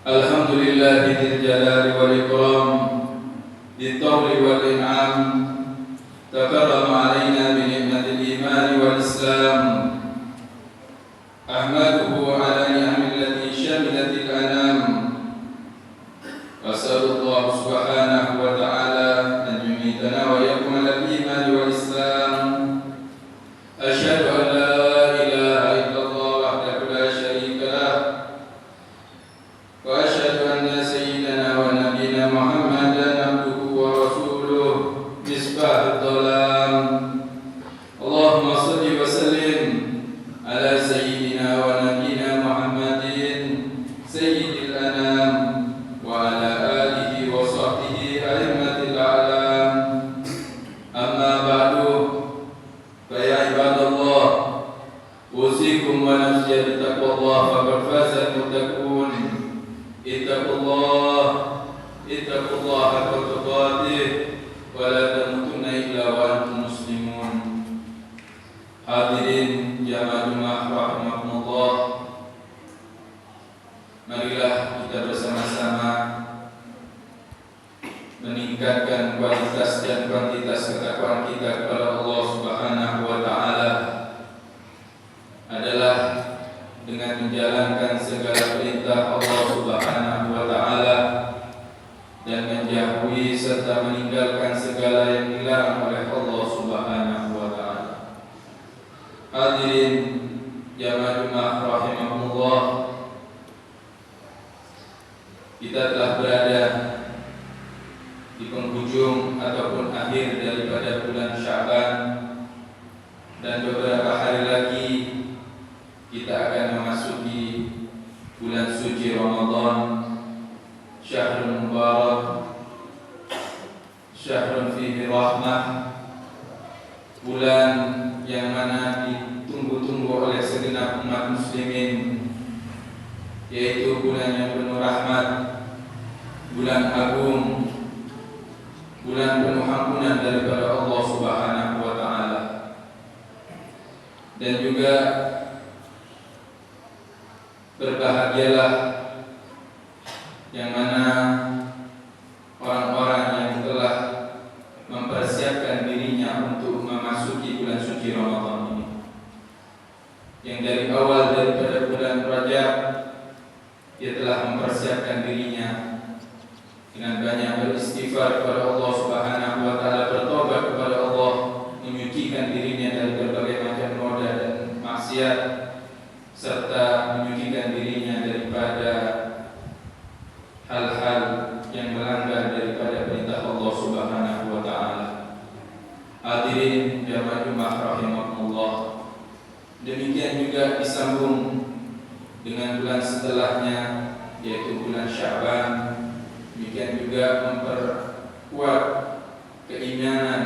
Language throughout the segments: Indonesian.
Alhamdulillah dzil jalali wal ikram bit-tawli wal in'am takarrama alaina bi ni'matil iman wal islam ahmaduhu ala ni'amil lati syamilatil anam wa sallallahu subhanahu wa ta'ala an yumitana wa yakum alal iman wal islam asyhadu an la ilaha illallah wahdahu la syarika lah wa asyhadu anna sayyidana wa nabiyyana Muhammadan abduhu wa rasuluh misbahud dhalam. Allahumma shalli wa sallim ala sayyidina wa nabiyyina Muhammadin sayyidil anam wa ala alihi wa sahbihi a'immatil a'lam. Amma ba'du, fa ya ibadallah, usikum wa nafsi bi taqwallah faqad fazal muttaqun. Ittaqullah haqqa tuqatih wa la tamutunna illa wa antum muslimun. Hadirin jamaah rahimakumullah, marilah kita bersama-sama meningkatkan kualitas dan kuantitas ketakwaan kita kepada Allah Subhanahu wa ta'ala adalah dengan menjalankan segala perintah Allah Subhanahu wa ta'ala dan menjauhi serta meninggalkan segala yang dilarang oleh Allah Subhanahu wa ta'ala. Hadirin jamaah rahimahumullah, kita telah berada di penghujung ataupun akhir daripada bulan Sya'ban, dan beberapa hari lagi kita akan memasuki bulan suci Ramadan, syahrul mubarak, syahrul fihi rahmah, bulan yang mana ditunggu-tunggu oleh segenap umat muslimin, yaitu bulan yang penuh rahmat, bulan agung, bulan penuh ampunan daripada Allah Subhanahu wa ta'ala. Dan juga berbahagialah yang mana orang-orang yang telah mempersiapkan dirinya untuk memasuki bulan suci Ramadan ini, yang dari awal daripada bulan Rajab dia telah mempersiapkan dirinya dengan banyak beristighfar kepada Allah Subhanahu wa ta'ala, bertobat kepada Allah, menyucikan dirinya dari berbagai macam noda dan maksiat, serta menyucikan dirinya daripada hal-hal yang melanggar daripada perintah Allah Subhanahu wa ta'ala. Hadirin jamaah rahimahumullah, demikian juga disambung dengan bulan setelahnya, yaitu bulan Sya'ban. Demikian juga memperkuat keimanan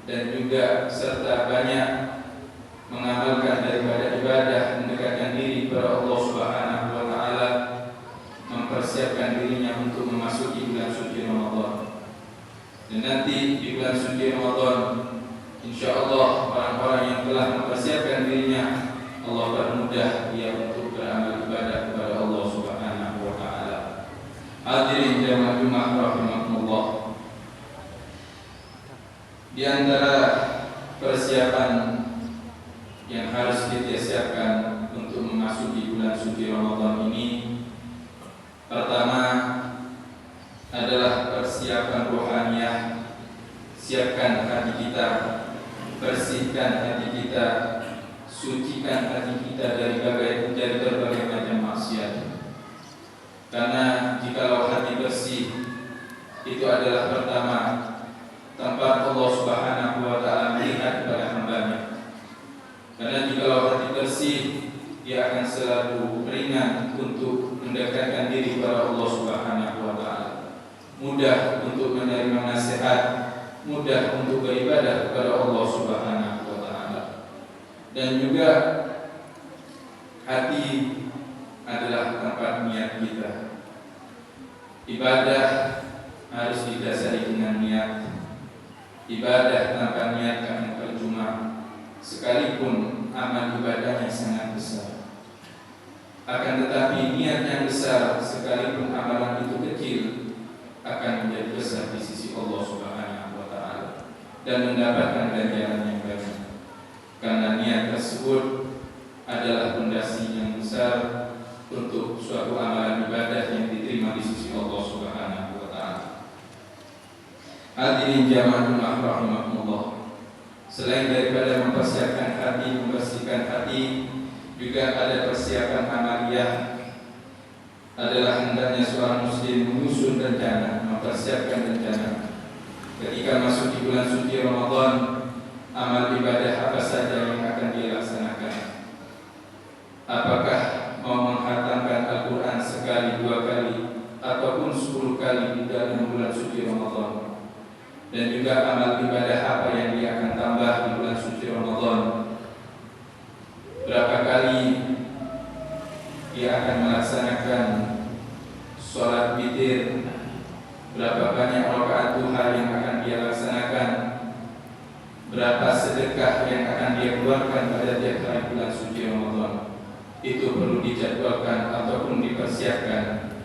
dan juga serta banyak mengamalkan daripada ibadah, mendekatkan diri kepada Allah Subhanahu wa ta'ala, mempersiapkan dirinya untuk memasuki bulan suci Ramadan. Dan nanti di bulan suci Ramadan, insyaallah orang-orang yang telah mempersiapkan dirinya, Allah permudah dia untuk beramal ibadah kepada Allah Subhanahu wa ta'ala. Hadirin jamaah rahimakumullah, di antara persiapan yang harus kita siapkan untuk memasuki bulan suci Ramadan ini, pertama adalah persiapan rohaniah. Siapkan hati kita, bersihkan hati kita, sucikan hati kita dari berbagai macam maksiat. Karena jikalau hati bersih, itu adalah pertama tempat Allah Subhanahu wa ta'ala melihat kepada hamba-Nya. Karena jikalau hati bersih, dia akan selalu ringan untuk mendekatkan diri kepada Allah Subhanahu wa ta'ala, mudah untuk menerima nasihat, mudah untuk beribadah kepada Allah Subhanahu wa ta'ala. Dan juga hati adalah tempat niat kita. Ibadah harus didasari dengan niat. Ibadah tanpa niat akan percuma, sekalipun amal ibadahnya sangat besar. Akan tetapi niat yang besar sekalipun amalan itu kecil akan menjadi besar di sisi Allah Subhanahu wa taala dan mendapatkan ganjaran yang banyak. Karena niat tersebut adalah fondasi yang besar untuk suatu amalan ibadah yang diterima di sisi Allah Subhanahu wa taala. Hadirin jamaah rahimahumullah. Selain daripada mempersiapkan hati, membersihkan hati, juga ada persiapan amaliyah. Adalah hendaknya seorang muslim menyusun rencana, mempersiapkan rencana. Ketika masuk di bulan suci Ramadan, amal ibadah apa saja yang akan dia laksanakan? Apakah mau menghatamkan Al-Quran sekali, 2 kali, ataupun 10 kali di dalam bulan suci Ramadan? Dan juga amal ibadah apa yang dia akan tambah di bulan suci Ramadan? Berapa kali dia akan melaksanakan sholat witir? Berapa banyak rakaat duha yang akan dia laksanakan? Berapa sedekah yang akan dia keluarkan pada tiap hari bulan suci Ramadan? Itu perlu dijadwalkan ataupun dipersiapkan.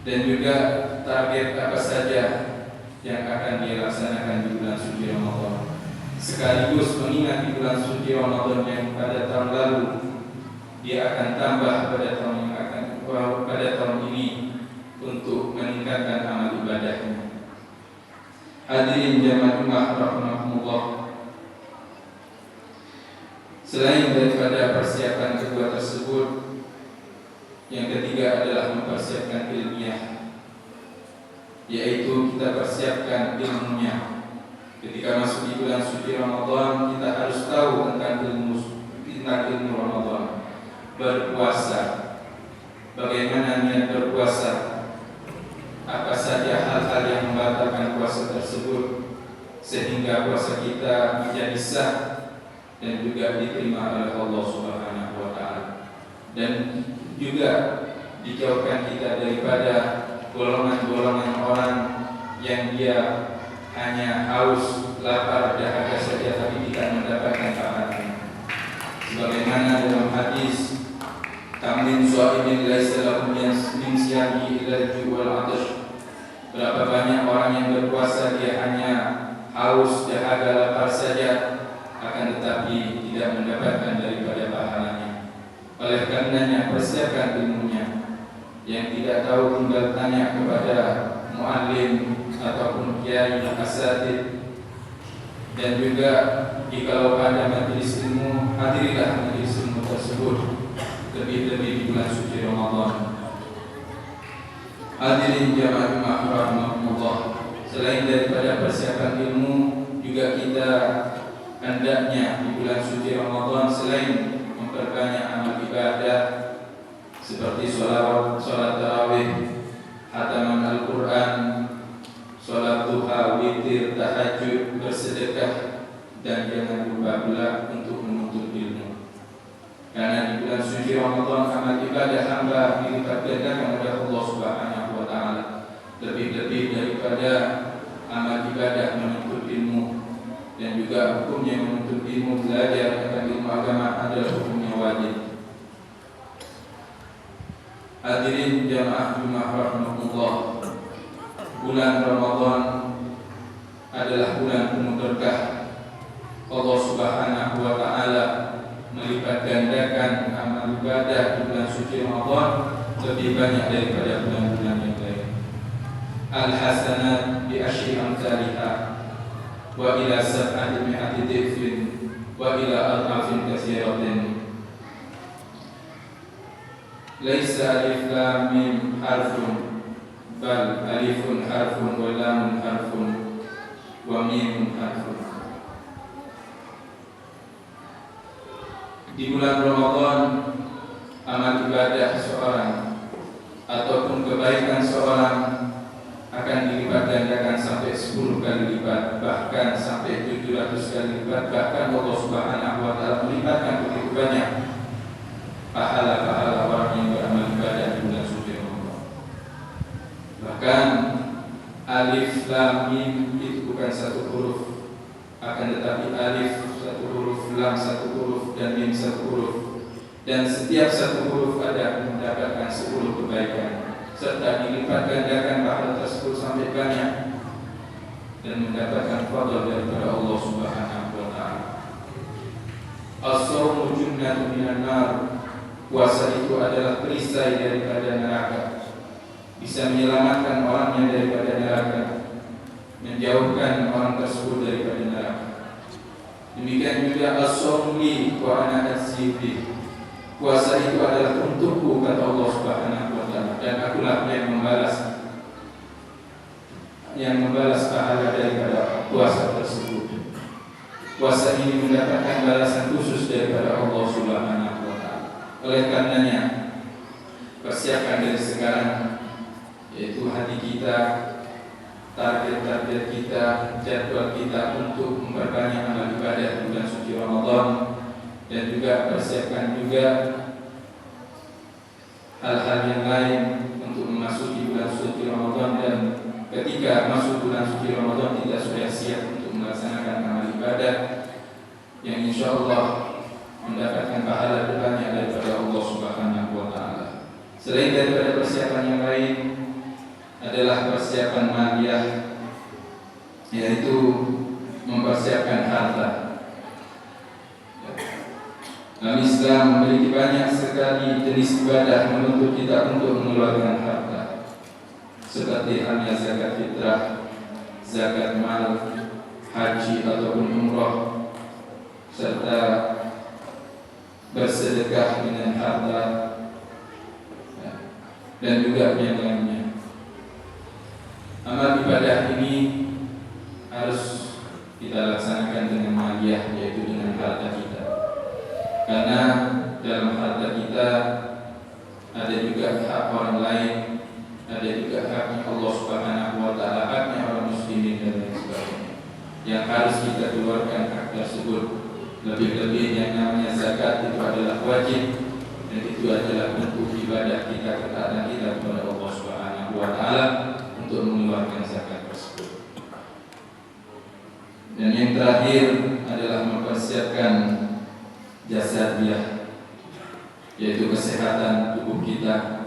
Dan juga target apa saja yang akan dia laksanakan di bulan suci Ramadan. Sekaligus mengingat di bulan suci Ramadan yang pada tahun lalu dia akan tambah pada tahun ini untuk meningkatkan amal ibadahnya. Hadirin jamaah rahimahumullah. Selain daripada persiapan kedua tersebut, yang ketiga adalah mempersiapkan ilmiah, yaitu kita persiapkan ilmunya. Ketika masuk di bulan suci Ramadan, kita harus tahu tentang ilmu Ramadan. Berpuasa, bagaimana niat berpuasa, apa saja hal-hal yang membatalkan puasa tersebut, sehingga puasa kita menjadi sah dan juga diterima oleh Allah Subhanahu wa taala. Dan juga dijauhkan kita daripada golongan-golongan orang yang dia hanya haus, lapar, dahaga saja tapi tidak mendapatkan pahala. Sebagaimana dalam hadis, "Kam min sha'imin laisa lahu min siyamihi illa al-ju' wal 'atash." Berapa banyak orang yang berpuasa dia hanya haus, dahaga, lapar saja, akan tetapi tidak mendapatkan daripada pahalanya. Oleh karenanya persiapkan ilmunya. Yang tidak tahu tinggal tanya kepada muallim ataupun kiai asatid. Dan juga jikalau ada majelis ilmu, hadirilah majelis ilmu tersebut, lebih-lebih di bulan suci Ramadan. Hadirin jamaah rahimahumullah. Selain daripada persiapan ilmu, juga kita hendaknya di bulan suci Ramadan selain memperbanyak amal ibadah seperti sholat tarawih, khataman Al-Quran, sholat duha, witir, tahajud, bersedekah, dan jangan lupa pula untuk menuntut ilmu. Karena di bulan suci Ramadan amal ibadah hamba dilipat gandakan oleh Allah Subhanahu wa taala, lebih-lebih daripada amal ibadah menuntut ilmu. Dan juga hukumnya menuntut ilmu, belajar tentang ilmu agama adalah hukumnya wajib. Hadirin jamaah rahimahumullah. Bulan Ramadan adalah bulan penuh berkah. Allah Subhanahu wa taala melipat gandakan amal ibadah di bulan suci Ramadan lebih banyak daripada bulan-bulan yang lain. Al-hasanat bi asyri amsalihha wa ila sab'ati mi'ati dhifrin wa ila adhafin katsiratin. Laisa alif lam mim harfun bal alifun harfun wa lamun harfun wa mimun harfun. Di bulan Ramadan amal ibadah seorang ataupun kebaikan seorang akan dilipat gandakan sampai 10 kali lipat, bahkan sampai 700 kali lipat. Bahkan Allah Subhanahu wa taala melipatkan begitu banyak pahala-pahala orang yang beramal ibadah di bulan suci Ramadan. Bahkan alif lam mim itu bukan satu huruf, akan tetapi alif satu huruf, lam satu huruf, dan mim satu huruf. dan setiap satu huruf ada mendapatkan 10 kebaikan, serta dilipat gandakan pahala tersebut sampai banyak dan mendapatkan fadl daripada Allah Subhanahu wa taala. As-shawmu junnatun minan nar. Puasa itu adalah perisai daripada neraka, bisa menyelamatkan orangnya daripada neraka, menjauhkan orang tersebut daripada neraka. Demikian juga as-shawmu li wa ana azzi. Puasa itu adalah untukku, kata Allah Subhanahu wa taala, dan akulah yang membalas pahala daripada puasa tersebut. Puasa ini mendapatkan balasan khusus daripada Allah Subhanahu wa taala. Oleh karenanya, persiapkan dari sekarang, yaitu hati kita, target-target kita, jadwal kita untuk memperbanyak amal ibadah bulan suci Ramadan, dan juga persiapkan juga hal-hal yang lain untuk memasuki bulan suci Ramadan, dan ketika masuk bulan suci Ramadan kita sudah siap untuk melaksanakan amal ibadah yang insya Allah mendapatkan pahala banyak daripada Allah Subhanahu wa taala. Selain daripada persiapan yang lain adalah persiapan maliyah, yaitu mempersiapkan harta. Dalam Islam memiliki banyak sekali jenis ibadah menuntut kita untuk mengeluarkan harta, seperti halnya zakat fitrah, zakat mal, haji ataupun umrah, serta bersedekah dengan harta, dan juga yang lainnya. Amal ibadah ini harus kita laksanakan dengan maliyah, yaitu dengan harta kita. Karena dalam harta kita ada juga hak orang lain, ada juga haknya Allah Subhanahu wa taala, haknya orang muslimin dan lain sebagainya, yang harus kita keluarkan hak tersebut. Lebih-lebih yang namanya zakat itu adalah wajib, dan itu adalah bentuk ibadah kita, ketaatan kita kepada Allah Subhanahu wa taala untuk mengeluarkan zakat tersebut. Dan yang terakhir adalah mempersiapkan jasadiah, yaitu kesehatan tubuh kita.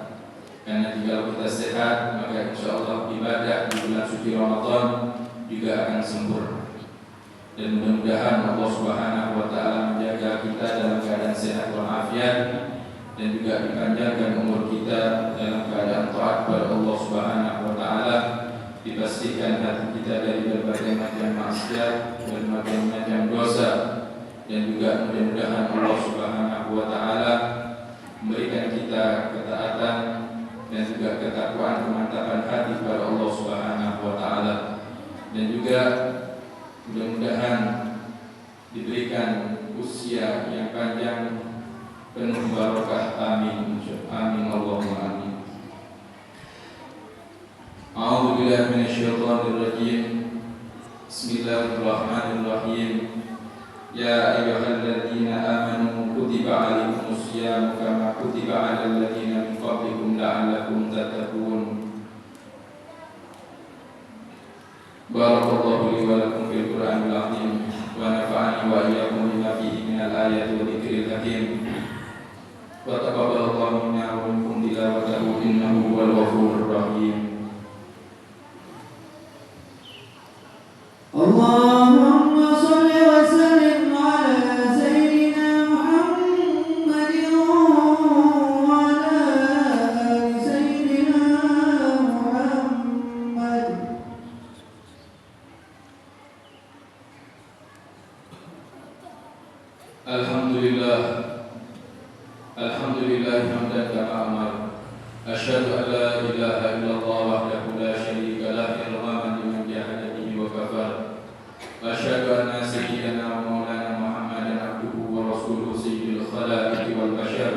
Karena jika kita sehat, maka insya Allah ibadah di bulan suci Ramadan juga akan sempurna. Dan mudah-mudahan Allah Subhanahu wa taala menjaga kita dalam keadaan sehat walafiat, dan juga dipanjangkan umur kita dalam keadaan taat kepada Allah Subhanahu wa taala, dipastikan hati kita dari berbagai macam maksiat, berbagai macam dosa, dan juga mudah-mudahan Allah Subhanahu wa taala memberikan kita ketaatan dan juga ketakwaan, kemantapan hati kepada Allah Subhanahu wa taala, dan juga mudah-mudahan diberikan usia yang panjang penuh barokah. Amin. Amin Allahumma amin. A'udzu billahi minasyaitonir rajim. Bismillahirrahmanirrahim. Ya ayyuhalladzina amanu kutiba 'alaikumus shiyam kama kutiba 'alal ladzina min qablikum la'allakum tattaqun. Barakallahu li wa lakum fil Qur'anil 'azim wa nafa'ani wa iyyakum bima fihi minal ayati wa dzikril hakim. Wa taqabbalallahu minna wa minkum tilawatahu innahu huwal ghafurur rahim. Allahumma shalli wa sallim ala sayyidina Muhammadin wa ala ali sayyidina Muhammad. Alhamdulillah hamdan kama amar. Asyhadu an la ilaha illallah wahdahu la syarika lah irghaman liman jahada bihi wa kafar. Asyhadu anna sayyidana wa maulana Muhammadan abduhu wa rasuluhu sayyidul khalaiqi wal bashar.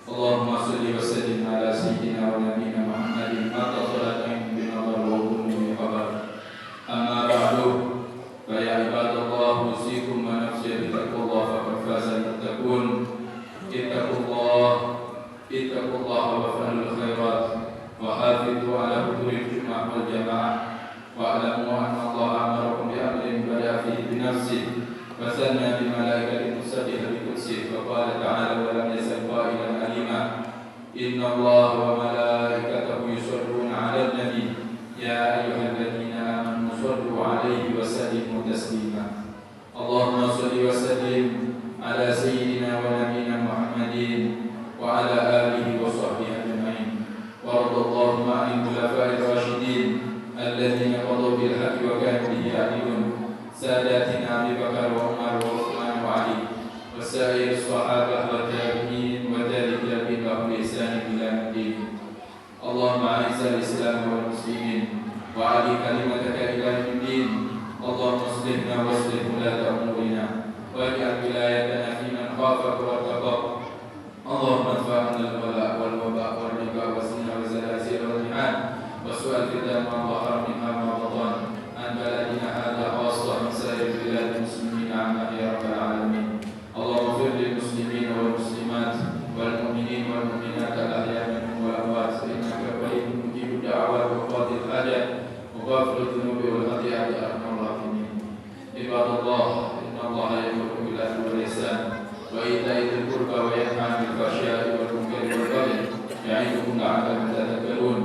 Allahumma shalli wa sallim ala sayyidina wa nabiyyina Muhammadin hatta salatin bi nadar wa ummi bi khabar. Amma ba'du, fa ya ibadallah usikum wa nafsi bi taqwallah faqad faza muttaqun. Ittaqullah wa fa'alul khairat wa hafidhu ala huduril jum'ah wal jama'ah wa alamu anna Allah amarakum bi amrin bada'a fihi bi nafsihi wa sanna bi malaikati musabbiha bi قدسه فقال تعالى ولم يزل قائلا عليما إن الله وملائكته يصلون على النبي يا أيها الذين آمنوا صلوا عليه وسلموا تسليما اللهم صل وسلم على سيدنا ونبينا محمد وعلى آله وصحبه أجمعين وارض اللهم عن الخلفاء الراشدين الذين قضوا بالحق وكانوا به يعدلون ساداتنا أبي بكر وعمر وعثمان وعلي وسائر الصحابة والتابعين وتابعين لهم بإحسان إلى يوم الدين اللهم أعز الإسلام والمسلمين وأعلِ كلمتك إلى يوم الدين اللهم اصلحنا واصلح ولاة أمورنا واجعل ولايتنا في من خافك واتقاك اللهم ادفع عنا البلاء والوباء والربا والزنا والزلازل والمحن وسوء الفتن ما ظهر منها وما بطن عن بلدنا هذا خاصة من سائر بلاد المسلمين عامة يا رب العالمين اللهم اغفر للمسلمين والمسلمات والمؤمنين والمؤمنات الأحياء منهم والأموات إنك قريب مجيب الدعوات وقاضي الحاجات وغافر الذنوب والخطيئات يا أرحم الراحمين عباد الله إن الله يأمر بالعدل والإحسان وإيتاء ذي القربى وينهى عن الفحشاء والمنكر والبغي يعظكم لعلكم تذكرون